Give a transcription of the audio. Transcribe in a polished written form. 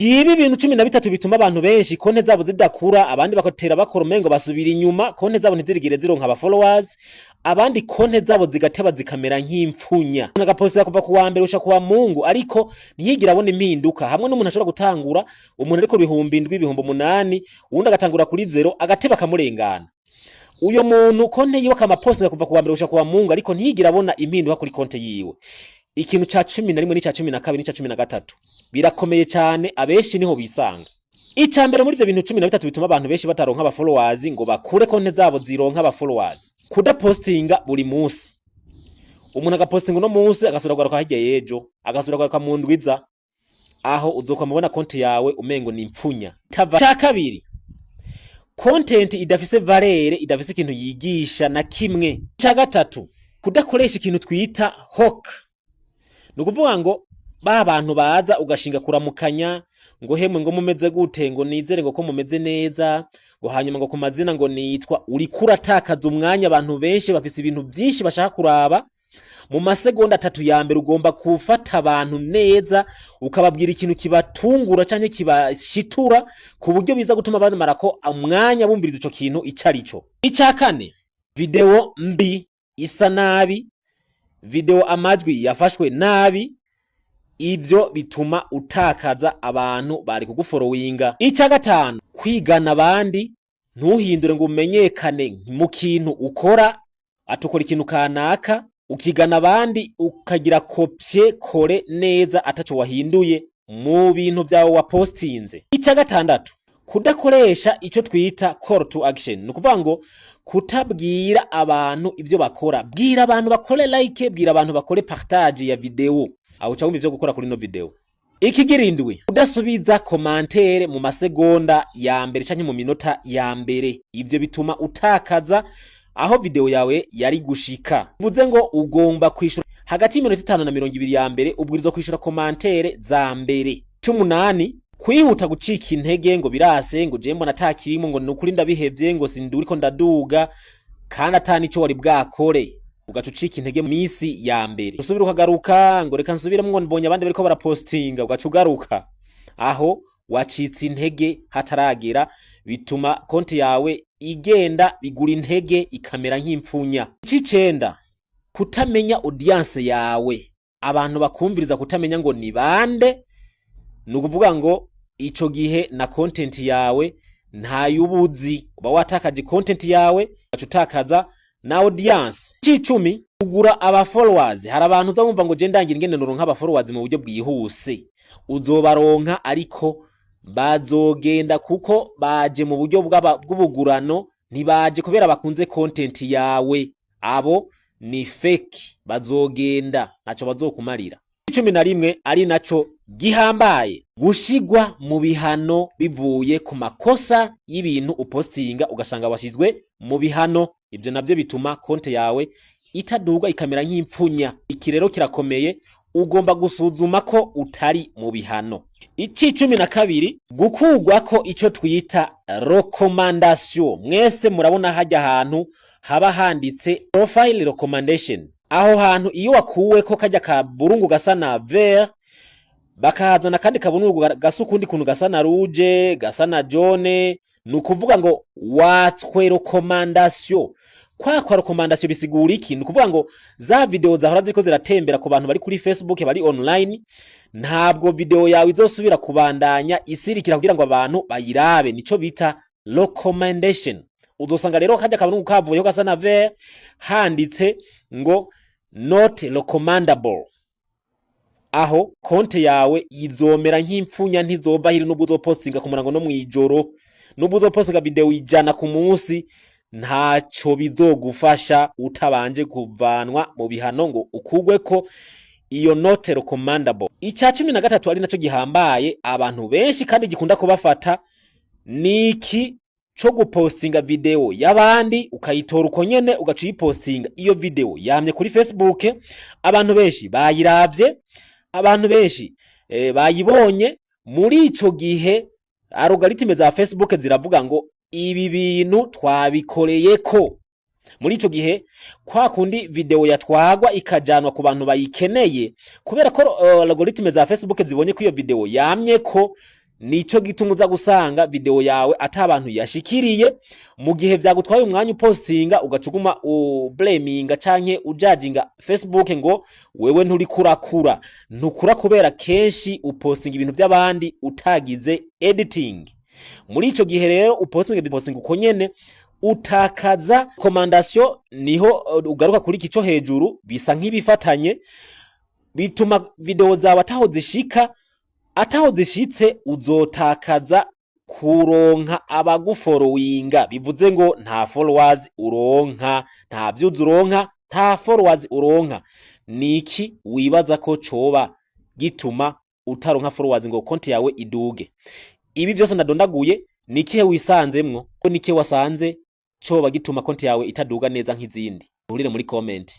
Ibi bintu 13 bituma abantu benshi konte zabo zidakura, abandi bakotera bakora umengo basubira inyuma, konte zabo ntizirigire zironka aba followers, abandi konte zabo zigateba zikamera nk'imfunya. Nagaposita kuva ku wa mbere usha kuwa Mungu, ariko ntiyigira abona impinduka. Hamwe n'umuntu ashobora gutangura, umuntu ariko 7,000 ibihumbi 8, uwundi agatangura kuri 0 agateba kamurengana. Uyo muntu konte yiwe kamaposita kuva ku wa mbere usha kuwa Mungu, ariko ntiyigira abona impinduka kuri konte yiwe. Ikintu ca 11 n'ica 12 n'ica 13 birakomeye cyane, abenshi niho bisanga. Ica mbere muri ivyo bintu 13 bituma abantu benshi bataronka aba followers ngo bakure konte zabo zironka aba followers. Kudapostinga buri munsi. Umuntu agapostinga no munsi agasubira kugaruka hirya yejo, agasubira kugaruka mu ndwiza, aho uzokwamubona konte yawe umengo ni impfunya. Ca kabiri, content idafise valere, idafise ikintu yigisha na kimwe. Ca gatatu, kudakoresha ikintu twita hook. Nukuvuga ngo ba bantu baza ugashinga kuramukanya ngo hemwe ngo mumeze gute, ngo nizere ngo ko mumeze neza, ngo hanyuma ngo ku mazina ngo nitwa, uri kuratakaza umwanya. Abantu benshi bafise ibintu byinshi bashaka kuraba, mu masegonda 3 ya mbere ugomba kufata abantu neza, ukababwira ikintu kibatungura canke kibashitura ku buryo biza gutuma bamara ko umwanya bumviriza ico kintu icarico. Ica kane, video mbi isa nabi, video amajwi yafashwe nabi, ivyo bituma utakaza abantu bari kuguforowinga. Ica gatanu, kwigana abandi, ntuhindure ngo umenyekane mu kintu ukora, atukora ikintu kanaka, ukigana abandi ukagira kopye kore neza ataco wahinduye mu bintu vyawe wapostinze. Ica gatandatu, kudakoresha ico twita call to action. Nukuvuga ngo kutabwira abantu ivyo bakora. Bwira abantu bakore like, bwira abantu bakore partage ya video, aho cyangwa ivyo gukora kuri no video. Ikigirindwi, udasubiza commentaire mu masegonda ya mbere canke mu minota ya mbere. Ivyo bituma utakaza aho video yawe yari gushika. Bivuze ngo ugomba kwishura hagati y'iminota 5 na 20 ya mbere, ubwirizo kwishura commentaire za mbere. 18, kwihuta gucika intege ngo birase, ngo je mbona atakirimo, ngo nukuri ndabihevye, ngo sinduri ko ndaduga kandi atani ico wari bwakore, ugacucika intege misi ya mbere. Usubira ukagaruka ngo reka nsubiremwo mbonye abandi bariko barapostinga, ugacugaruka aho wacitse intege hataragera, bituma konti yawe igenda bigura intege ikamera nk'imfunya. Icicenda, kutamenya audience yawe, abantu bakumviriza kutamenya ngo ni bande. Nukuvuga ngo ico gihe na content yawe nta yubuzi, uba watakaje content yawe, acutakaza na audience. Icicumi, kugura aba followers. Hari abantu uzumva ngo je ndangira ingene noronka aba followers mu buryo bwihuse. Uzobaronka ariko bazogenda kuko baje mu buryo bw'ubugurano, ntibaje kubera bakunze content yawe. Abo ni fake, bazogenda naco bazokumarira. 11 ari naco gihambaye, gushigwa mu bihano bivuye ku makosa y'ibintu upostinga ugasanga washizwe mu bihano. Ivyo navyo bituma konte yawe itaduga ikamera nk'impfunya. Iki rero kirakomeye, ugomba gusuzuma ko utari mu bihano. Ici 12, gukugwa ko ico twita recommendation. Mwese murabona hajya ahantu haba handitse profile recommendation. Aho hantu iyo wakuwe ko kajya ka burungu gasa na vert, bakahazana kandi kabungu gasa ukundi kuntu gasa na rouge, gasa na jaune, nukuvuga ngo watswe recommendation. Kwa recommendation bisigura iki? Nukuvuga ngo za video zahora ziko ziratembera ku bantu bari kuri Facebook, bari online, ntabwo video yawe izosubira kubandanya isirikira kugira ngo abantu bayirabe. Nico bita recommendation. Uzosanga rero kajya kabungu kavuye gasa na vert handitse ngo not recommendable. Aho konte yawe izomera nk'imfunya, ntizova hiri n'ubwo uzopostinga ku murango no mwijoro, n'ubwo uzopostinga video ijana ku munsi, ntaco bizogufasha utabanje kuvanwa mu bihano ngo ukugwe ko iyo not recommendable. Ica 13 ari naco gihambaye abantu benshi kandi gikunda kubafata, niki co gupostinga video y'abandi ukayitora uko nyene ugaca uyipostinga. Iyo video yamye kuri Facebook, abantu benshi bayiravye, abantu benshi bayibonye. Muri ico gihe algoritme za Facebook ziravuga ngo ibi bintu twabikoreye ko. Muri ico gihe kwa kundi video yatwagwa ikajanwa ku bantu bayikeneye, kubera ko algoritme za Facebook zibonye ko iyo video yamye ko nico gituma uza gusanga video yawe ata abantu yashikiriye, mu gihe vyagutwaye umwanya upostinga ugacuguma ublaminga canke ujudginga Facebook ngo wewe nturi kurakura. Ntukura kubera kenshi upostinga ibintu by'abandi utagize editing. Muri ico gihe rero upostinga uko nyene utakaza recommendation, niho ugaruka kuri kico hejuru bisa nk'ibifatanye, bituma video zawe ataho zishitse uzotakaza kuronka abagufollowinga. Bivuze ngo nta followers uronka, nta views uronka, nta followers uronka. Niki wibaza ko coba gituma utaronka followers ngo konti yawe iduge? Ibi byose ndadondaguye, nikihe wisanzemwo? Nikihe wasanze coba gituma konti yawe itaduga neza nk'izindi? Urire muri comment.